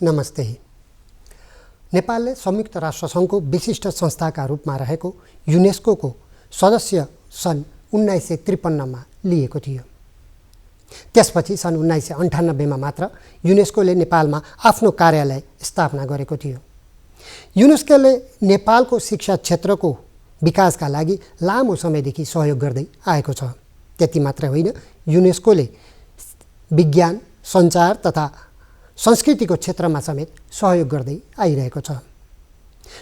नमस्ते। नेपालले संयुक्त राष्ट्र सङ्घको विशिष्ट संस्थाका रूपमा रहेको युनेस्कोको सदस्य सन् 1953 मा लिएको थियो। त्यसपछि सन् 1998 मा मात्र युनेस्कोले नेपालमा आफ्नो कार्यालय स्थापना गरेको थियो। युनेस्कोले नेपालको शिक्षा क्षेत्रको विकासका लागि लामो समयदेखि सहयोग गर्दै आएको छ। त्यति मात्र होइन, युनेस्कोले विज्ञान, सञ्चार तथा संस्कृतिको क्षेत्रमा समेत सहयोग गर्दै आइरहेको छ।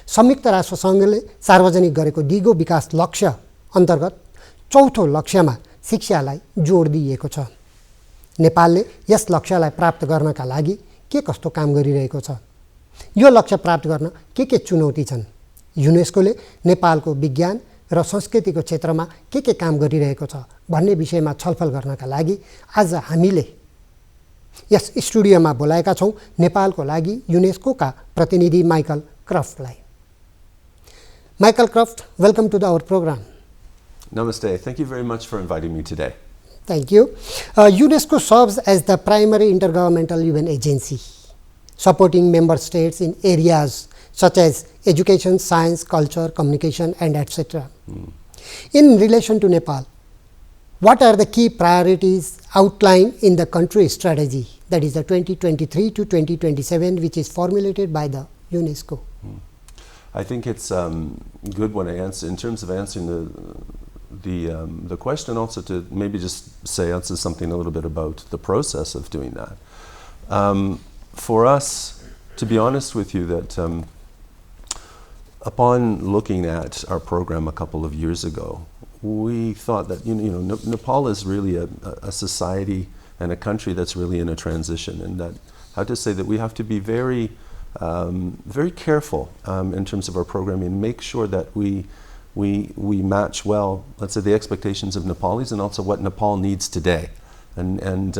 संयुक्त राष्ट्र सङ्घले सार्वजनिक गरेको दिगो विकास लक्ष्य अन्तर्गत चौथो लक्ष्यमा शिक्षालाई जोड दिइएको छ। नेपालले यस लक्ष्यलाई प्राप्त गर्नका लागि के कस्तो काम गरिरहेको छ, यो लक्ष्य प्राप्त गर्न के चुनौती छन्, युनेस्कोले नेपालको विज्ञान र संस्कृतिको क्षेत्रमा के काम गरिरहेको छ भन्ने विषयमा छलफल गर्नका लागि आज हामीले यस स्टुडियोमा बोलाएका छौँ नेपालको लागि युनेस्कोका प्रतिनिधि Michael क्रफ्टलाई। Michael Croft, welcome to our program. Namaste. Thank you very much for inviting me today. Thank you. UNESCO serves as the primary intergovernmental UN agency, supporting member states in areas such as education, science, culture, communication, and etc. In relation to Nepal, what are the key priorities outlined in the country strategy, that is the 2023 to 2027, which is formulated by the UNESCO? I think it's good when I answer, in terms of answering the question, also to maybe just answer something a little bit about the process of doing that. For us, to be honest with you, that upon looking at our program a couple of years ago, we thought that Nepal is really a society and a country that's really in a transition, and that that we have to be very careful in terms of our programming and make sure that we match well, let's say, the expectations of Nepalis and also what Nepal needs today. And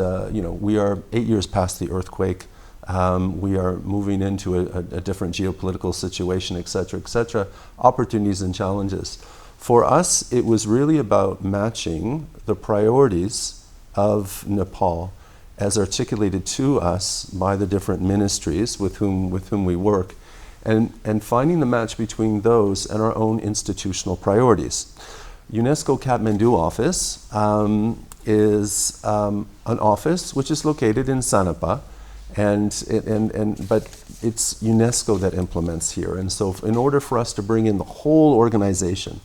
we are 8 years past the earthquake. We are moving into a different geopolitical situation, etc., opportunities and challenges. For us, it was really about matching the priorities of Nepal as articulated to us by the different ministries with whom we work, and finding the match between those and our own institutional priorities. UNESCO Kathmandu office is an office which is located in Sanapa, but it's UNESCO that implements here. And so in order for us to bring in the whole organization,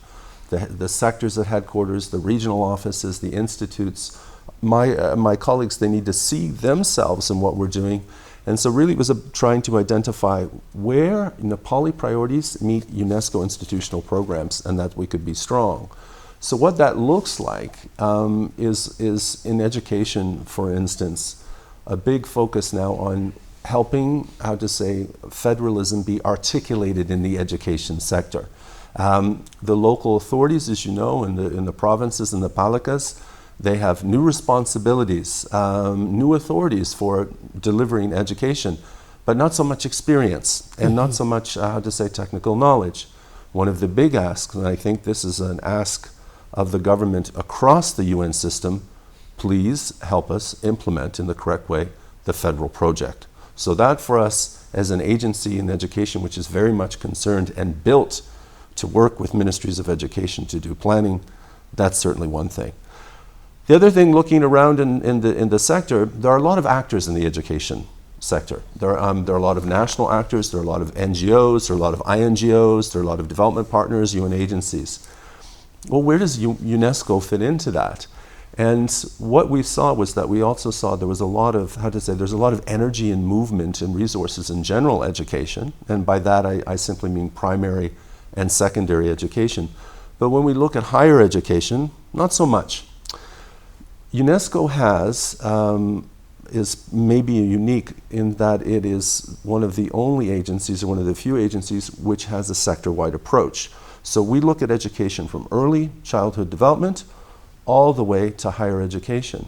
the sectors at headquarters, the regional offices, the institutes, my colleagues, they need to see themselves in what we're doing. And so really it was trying to identify where Nepali priorities meet UNESCO institutional programs and that we could be strong. So what that looks like is in education, for instance, a big focus now on helping, federalism be articulated in the education sector. The local authorities, as you know, in the provinces and the palikas, they have new responsibilities, new authorities for delivering education, but not so much experience and not so much, technical knowledge. One of the big asks, and I think this is an ask of the government across the UN system, please help us implement in the correct way the federal project. So that for us as an agency in education, which is very much concerned and built to work with ministries of education to do planning, that's certainly one thing. The other thing, looking around in the sector, there are a lot of actors in the education sector. There are a lot of national actors, there are a lot of NGOs, there are a lot of INGOs, there are a lot of development partners, UN agencies. Well, where does UNESCO fit into that? And what we saw was that we also saw there was a lot of, there's a lot of energy and movement and resources in general education. And by that, I simply mean primary and secondary education. But when we look at higher education, not so much. UNESCO is maybe unique in that it is one of the only agencies, or one of the few agencies, which has a sector-wide approach. So we look at education from early childhood development all the way to higher education.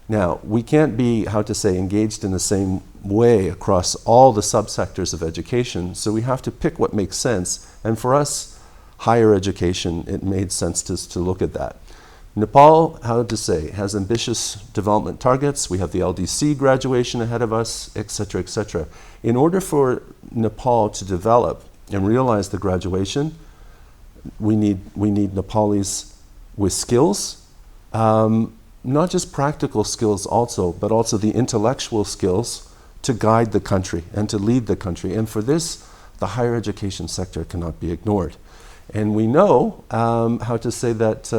Now, we can't be, engaged in the same way across all the subsectors of education, so we have to pick what makes sense. And for us, higher education, it made sense to look at that. Nepal, how to say, has ambitious development targets. We have the LDC graduation ahead of us, et cetera, et cetera. In order for Nepal to develop and realize the graduation, we need Nepalis with skills, not just practical skills also, but also the intellectual skills to guide the country and to lead the country. And for this, the higher education sector cannot be ignored. And we know, how to say, that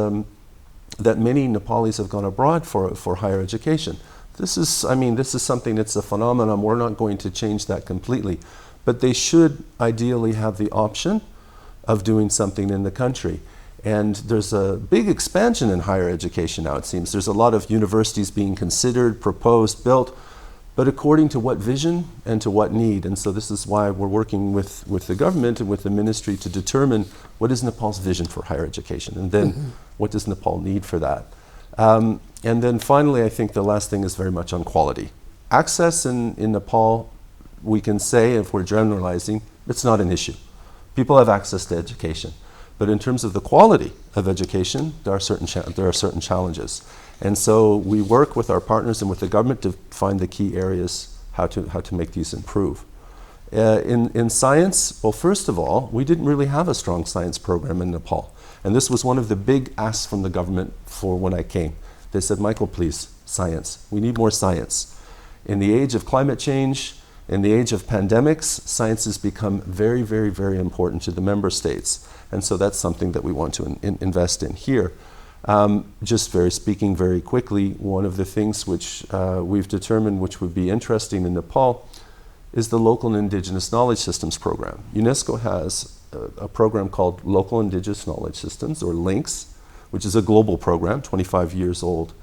many Nepalis have gone abroad for higher education. This is something, it's a phenomenon. We're not going to change that completely. But they should ideally have the option of doing something in the country. And there's a big expansion in higher education now, it seems. There's a lot of universities being considered, proposed, built, but according to what vision and to what need. And so this is why we're working with the government and with the ministry to determine what is Nepal's vision for higher education, and then what does Nepal need for that. And then finally, I think the last thing is very much on quality. Access in Nepal, we can say, if we're generalizing, it's not an issue. People have access to education. But in terms of the quality of education, there are certain challenges. And so we work with our partners and with the government to find the key areas how to make these improve. In science, well, first of all, we didn't really have a strong science program in Nepal. And this was one of the big asks from the government for when I came. They said, Michael, please, science. We need more science. In the age of climate change, in the age of pandemics, science has become very, very, very important to the member states. And so that's something that we want to invest in here. Just speaking very quickly, one of the things which we've determined which would be interesting in Nepal is the Local and Indigenous Knowledge Systems program. UNESCO has a program called Local Indigenous Knowledge Systems, or LINKS, which is a global program, 25 years old.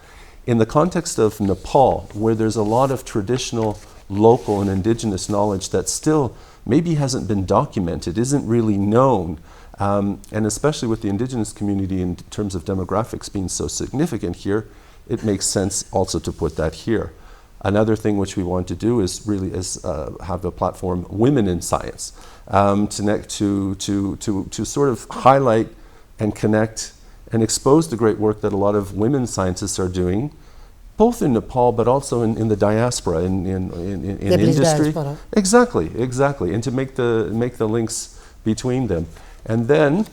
In the context of Nepal, where there's a lot of traditional local and indigenous knowledge that still maybe hasn't been documented, isn't really known, and especially with the indigenous community in terms of demographics being so significant here, it makes sense also to put that here. Another thing which we want to do is really have the platform Women in Science, to sort of highlight and connect and expose the great work that a lot of women scientists are doing, both in Nepal but also in the diaspora, in industry. Diaspora. Exactly, and to make the links between them. And then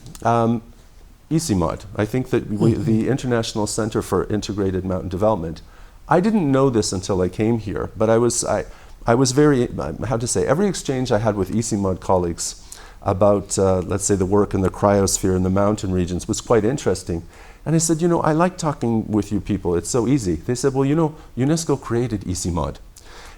ICIMOD, I think that the International Center for Integrated Mountain Development, I didn't know this until I came here, but I was very, how to say, every exchange I had with ICIMOD colleagues about, let's say, the work in the cryosphere in the mountain regions was quite interesting. And I said, I like talking with you people, it's so easy. They said, well, UNESCO created ICIMOD.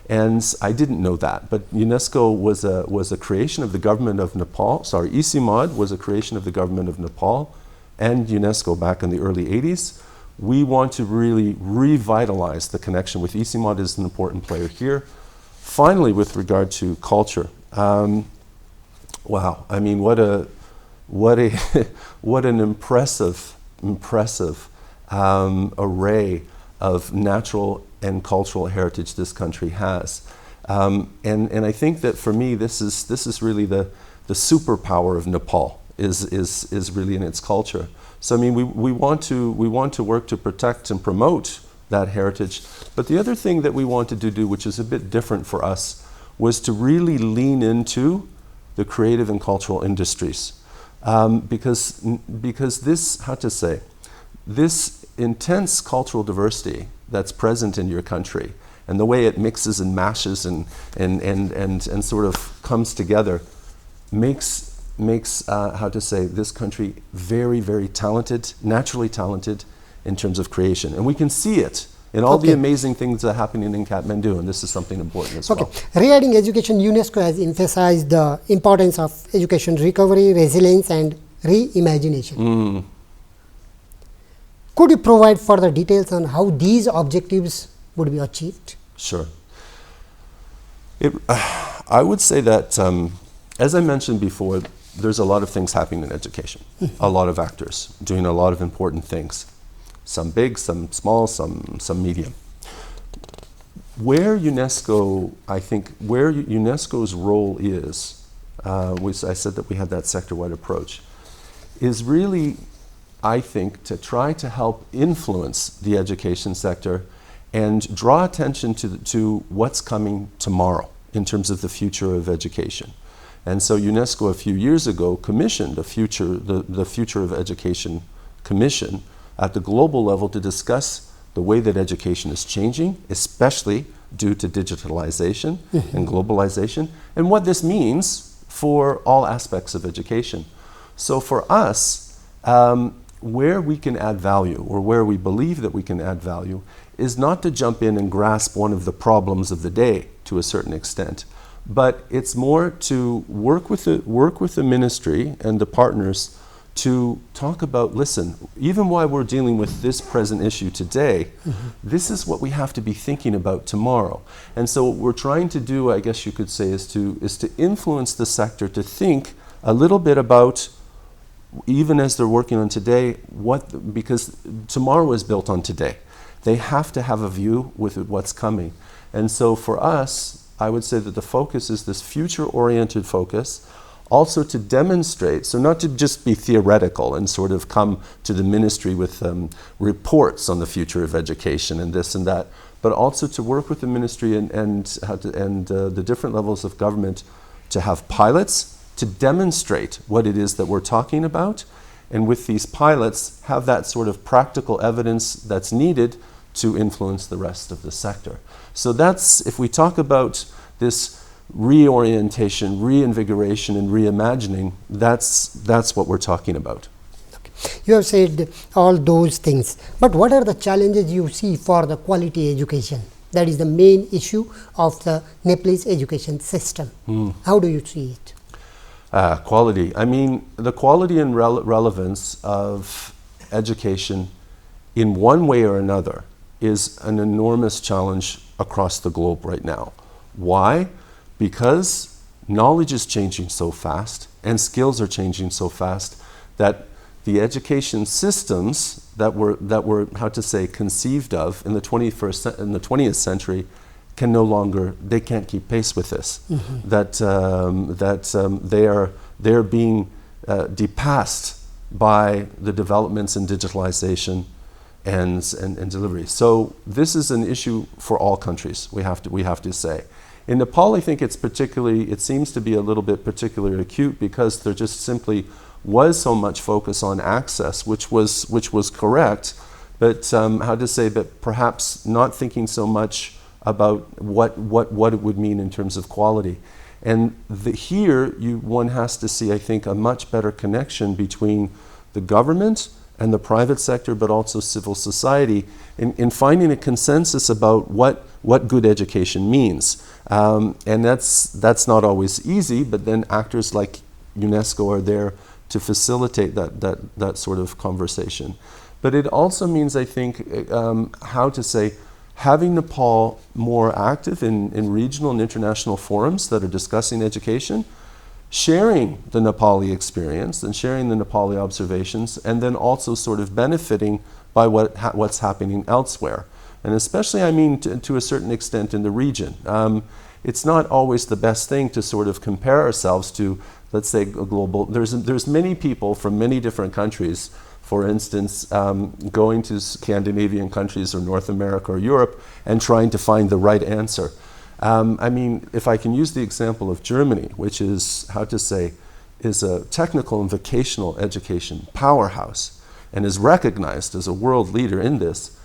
And I didn't know that, but UNESCO was a creation of the government of Nepal. Sorry, ICIMOD was a creation of the government of Nepal and UNESCO back in the early 80s. We want to really revitalize the connection with ICIMOD as an important player here. Finally, with regard to culture, wow, I mean, what an impressive array of natural and cultural heritage this country has, and I think that for me this is really the superpower of Nepal is really in its culture. So I mean we want to work to protect and promote that heritage, but the other thing that we wanted to do, which is a bit different for us, was to really lean into the creative and cultural industries, because this, how to say, this intense cultural diversity that's present in your country and the way it mixes and mashes and sort of comes together makes how to say, this country very, very talented, naturally talented in terms of creation. And we can see it in all the amazing things that are happening in Kathmandu, and this is something important as well. Regarding education, UNESCO has emphasized the importance of education recovery, resilience, and reimagination. Could you provide further details on how these objectives would be achieved? Sure. I would say that, as I mentioned before, there's a lot of things happening in education. A lot of actors doing a lot of important things. Some big, some small, some medium. Where UNESCO, I think, where UNESCO's role is, I said that we had that sector-wide approach, is really I think, to try to help influence the education sector and draw attention to what's coming tomorrow in terms of the future of education. And so UNESCO a few years ago commissioned the Future of Education Commission at the global level to discuss the way that education is changing, especially due to digitalization and globalization, and what this means for all aspects of education. So for us, where we can add value, or where we believe that we can add value, is not to jump in and grasp one of the problems of the day to a certain extent, but it's more to work with the ministry and the partners to talk about, listen, even while we're dealing with this present issue today, this is what we have to be thinking about tomorrow. And so what we're trying to do, I guess you could say, is to influence the sector to think a little bit about, even as they're working on today, because tomorrow is built on today. They have to have a view with what's coming. And so for us, I would say that the focus is this future-oriented focus, also to demonstrate, so not to just be theoretical and sort of come to the ministry with reports on the future of education and this and that, but also to work with the ministry and the different levels of government to have pilots to demonstrate what it is that we're talking about, and with these pilots have that sort of practical evidence that's needed to influence the rest of the sector. So that's, if we talk about this reorientation, reinvigoration, and reimagining, that's what we're talking about. Okay. You have said all those things, but what are the challenges you see for the quality education? That is the main issue of the Nepalese education system. How do you see it? Quality. I mean, the quality and relevance of education in one way or another is an enormous challenge across the globe right now. Why? Because knowledge is changing so fast and skills are changing so fast that the education systems that were how to say conceived of in the 20th century can no longer, they can't keep pace with this. They're being depassed by the developments in digitalization and delivery. So this is an issue for all countries, we have to say. In Nepal, I think it seems to be a little bit particularly acute because there just simply was so much focus on access, which was correct, but but perhaps not thinking so much about what it would mean in terms of quality. And here one has to see, I think, a much better connection between the government and the private sector, but also civil society, in finding a consensus about what good education means. And that's not always easy, but then actors like UNESCO are there to facilitate that sort of conversation. But it also means, I think, having Nepal more active in regional and international forums that are discussing education, sharing the Nepali experience and sharing the Nepali observations, and then also sort of benefiting by what's happening elsewhere. And especially, I mean, to a certain extent in the region. It's not always the best thing to sort of compare ourselves to, let's say, a global. There's many people from many different countries, for instance, going to Scandinavian countries or North America or Europe and trying to find the right answer. I mean, if I can use the example of Germany, which is, is a technical and vocational education powerhouse and is recognized as a world leader in this,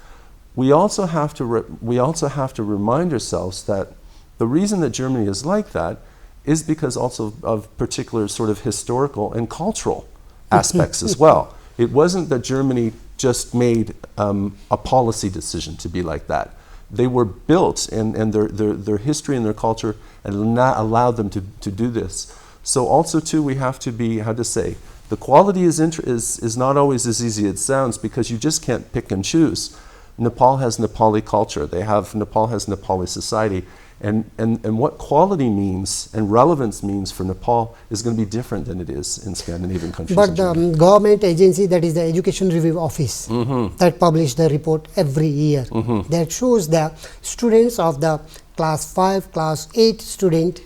we also have to remind ourselves that the reason that Germany is like that is because also of particular sort of historical and cultural aspects as well. It wasn't that Germany just made a policy decision to be like that. They were built, and their history and their culture and not allowed them to do this. So also too, we have to be, the quality is not always as easy as it sounds, because you just can't pick and choose. Nepal has Nepali culture. Nepal has Nepali society. And what quality means and relevance means for Nepal is going to be different than it is in Scandinavian countries. But the government agency, that is the Education Review Office, that publishes the report every year, that shows the students of the class 5, class 8 student,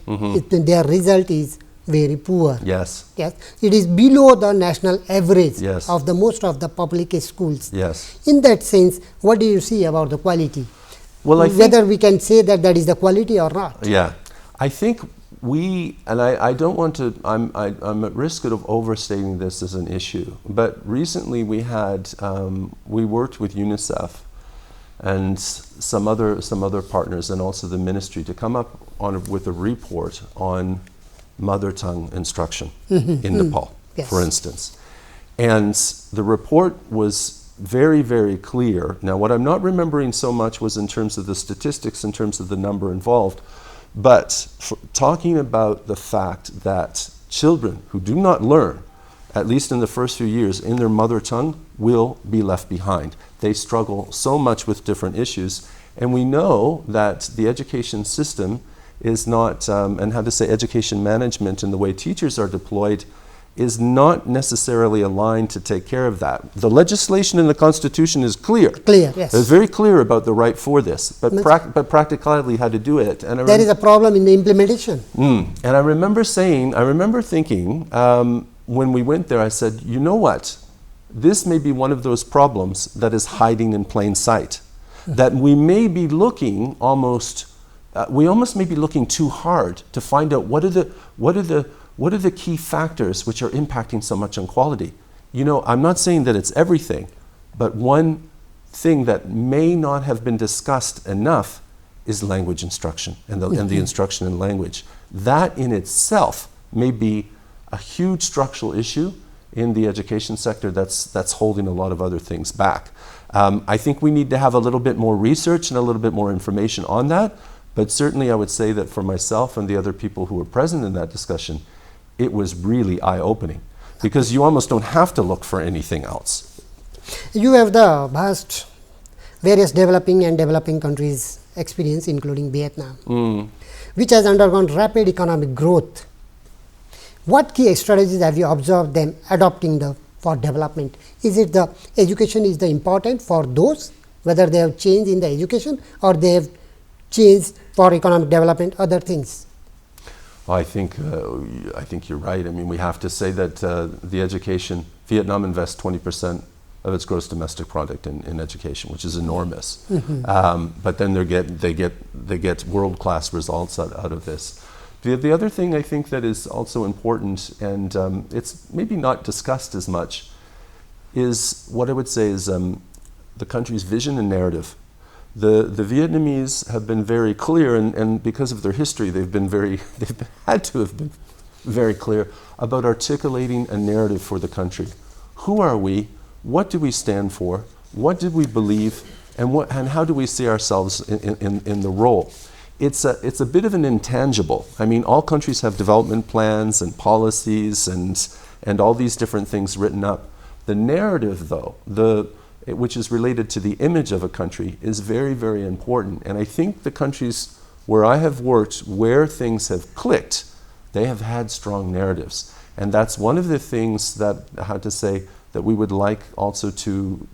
their result is very poor. Yes. Yes, it is below the national average Yes. of the most of the public schools. Yes. In that sense, what do you see about the quality? Well, I think Whether we can say that that is the quality or not. Yeah, I think I don't want to, I'm at risk of overstating this as an issue, but recently we worked with UNICEF and some other partners and also the ministry to come up with a report on mother tongue instruction in Nepal, Yes. for instance. And the report was very, very clear. Now, what I'm not remembering so much was in terms of the statistics, in terms of the number involved, but talking about the fact that children who do not learn, at least in the first few years, in their mother tongue, will be left behind. They struggle so much with different issues, and we know that the education system is not, and how to say education management and the way teachers are deployed is not necessarily aligned to take care of that. The legislation in the Constitution is clear. Clear, yes. It's very clear about the right for this, but practically how to do it. And There is a problem in the implementation. And I remember thinking, when we went there, I said, you know what? This may be one of those problems that is hiding in plain sight. That we may be looking we almost may be looking too hard to find out what are the key factors which are impacting so much on quality. You know, I'm not saying that it's everything, but one thing that may not have been discussed enough is language instruction and the instruction in language. That in itself may be a huge structural issue in the education sector that's holding a lot of other things back. I think we need to have a little bit more research and a little bit more information on that, but certainly I would say that for myself and the other people who were present in that discussion, it was really eye-opening, because you almost don't have to look for anything else. You have the vast various developing countries experience, including Vietnam, which has undergone rapid economic growth. What key strategies have you observed them adopting for development? Is it the education is the important for those, whether they have changed in the education or they have changed for economic development, other things? I think you're right. I mean, we have to say that the education, Vietnam invests 20% of its gross domestic product in education, which is enormous. But then they get world-class results out of this. The other thing I think that is also important, and it's maybe not discussed as much, is what I would say is the country's vision and narrative. The Vietnamese have been very clear, and because of their history, they've had to have been very clear about articulating a narrative for the country. Who are we? What do we stand for? What did we believe? And how do we see ourselves in the role? It's a bit of an intangible. I mean, all countries have development plans and policies and all these different things written up. The narrative, though, which is related to the image of a country, is very, very important. And I think the countries where I have worked, where things have clicked, they have had strong narratives. And that's one of the things that, that we would like also to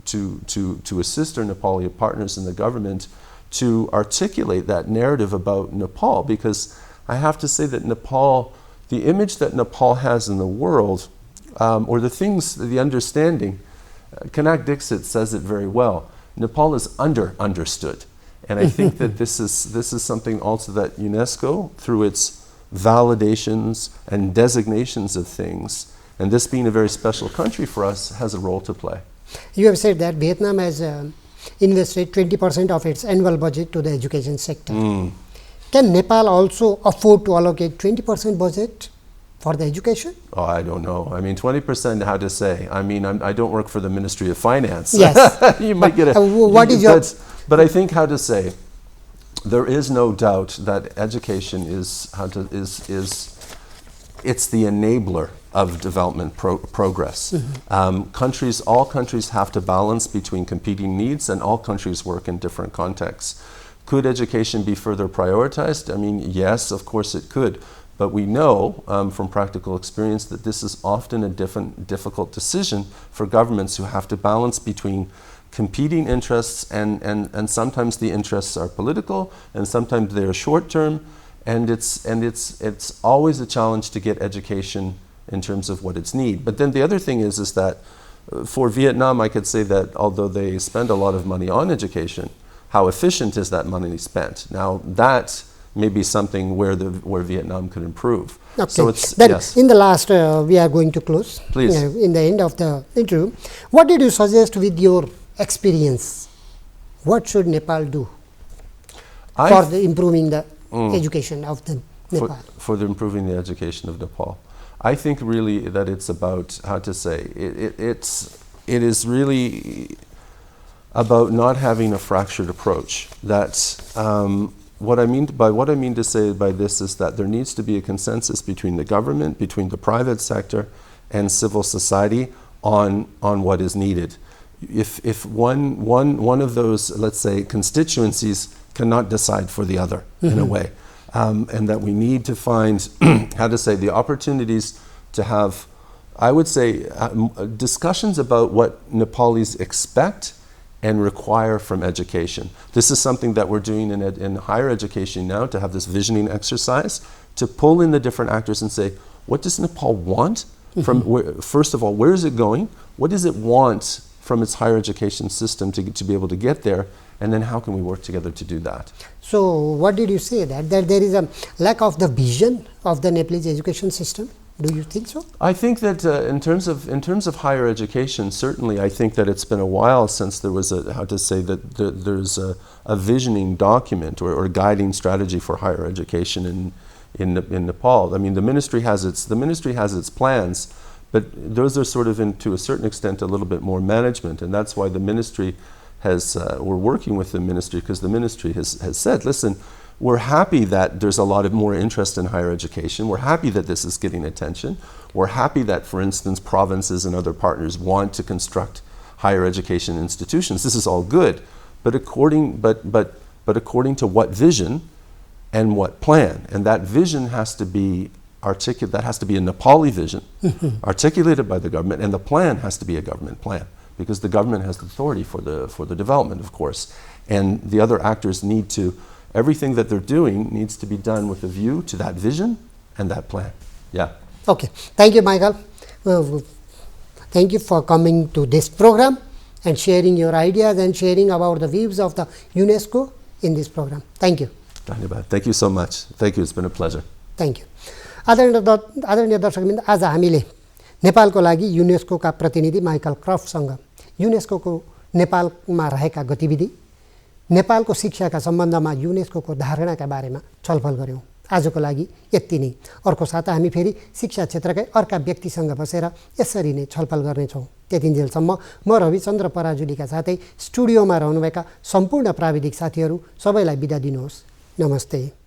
assist our Nepali partners in the government to articulate that narrative about Nepal, because I have to say that Nepal, the image that Nepal has in the world, or the understanding, Kanak Dixit says it very well. Nepal is understood, and I think that this is something also that UNESCO, through its validations and designations of things, and this being a very special country for us, has a role to play. You have said that Vietnam has invested 20% of its annual budget to the education sector. Can Nepal also afford to allocate 20% budget for the education? Oh, I don't know. I mean, 20%, how to say? I mean, I don't work for the Ministry of Finance. Yes. You might get a... what is your... But I think, how to say, there is no doubt that education is it's the enabler of development progress. All countries have to balance between competing needs, and all countries work in different contexts. Could education be further prioritized? I mean, yes, of course it could. But we know from practical experience that this is often a difficult decision for governments who have to balance between competing interests, and sometimes the interests are political, and sometimes they are short-term, and it's always a challenge to get education in terms of what its need. But then the other thing is that for Vietnam, I could say that although they spend a lot of money on education, how efficient is that money spent? Now that may be something where Vietnam could improve. Okay. So it's, then yes. In the last, we are going to close. Please. In the end of the interview, what did you suggest with your experience? What should Nepal do for improving the education of the Nepal? For the improving the education of Nepal. I think really that it's about, how to say, it is really about not having a fractured approach. That what I mean to say by this is that there needs to be a consensus between the government, between the private sector, and civil society on what is needed. If one of those, let's say, constituencies cannot decide for the other in a way, and that we need to find, how to say, the opportunities to have, I would say, discussions about what Nepalis expect and require from education. This is something that we're doing in higher education now, to have this visioning exercise, to pull in the different actors and say, what does Nepal want? From first of all, where is it going? What does it want from its higher education system to be able to get there? And then how can we work together to do that? So what did you say? That there is a lack of the vision of the Nepalese education system? Do you think so? I think that in terms of higher education, certainly I think that it's been a while since there was there's a visioning document or guiding strategy for higher education in Nepal. I mean, the ministry has its plans, but those are sort of, to a certain extent, a little bit more management, and that's why the ministry we're working with the ministry, because the ministry has said, listen, we're happy that there's a lot of more interest in higher education. We're happy that this is getting attention. We're happy that, for instance, provinces and other partners want to construct higher education institutions. This is all good, but according to what vision and what plan? And that vision has to be articulated. That has to be a Nepali vision, articulated by the government, and the plan has to be a government plan, because the government has the authority for the development, of course, and the other actors need to. Everything that they're doing needs to be done with a view to that vision and that plan. Yeah. Okay. Thank you, Michael. Thank you for coming to this program and sharing your ideas and sharing about the views of the UNESCO in this program. Thank you. Thank you so much. Thank you. It's been a pleasure. Thank you. आदरणीय दर्शकवृन्द, आज हामीले नेपालको लागि युनेस्कोका प्रतिनिधि Michael क्रफ्टसँग युनेस्कोको नेपालमा रहेका गतिविधि, नेपालको शिक्षाका सम्बन्धमा युनेस्कोको धारणाका बारेमा छलफल गऱ्यौँ। आजको लागि यति नै। अर्को साता हामी फेरि शिक्षा क्षेत्रकै अर्का व्यक्तिसँग बसेर यसरी नै छलफल गर्नेछौँ। त्यतिन्जेलसम्म म रविचन्द्र पराजुलीका साथै स्टुडियोमा रहनुभएका सम्पूर्ण प्राविधिक साथीहरू सबैलाई बिदा दिनुहोस्। नमस्ते।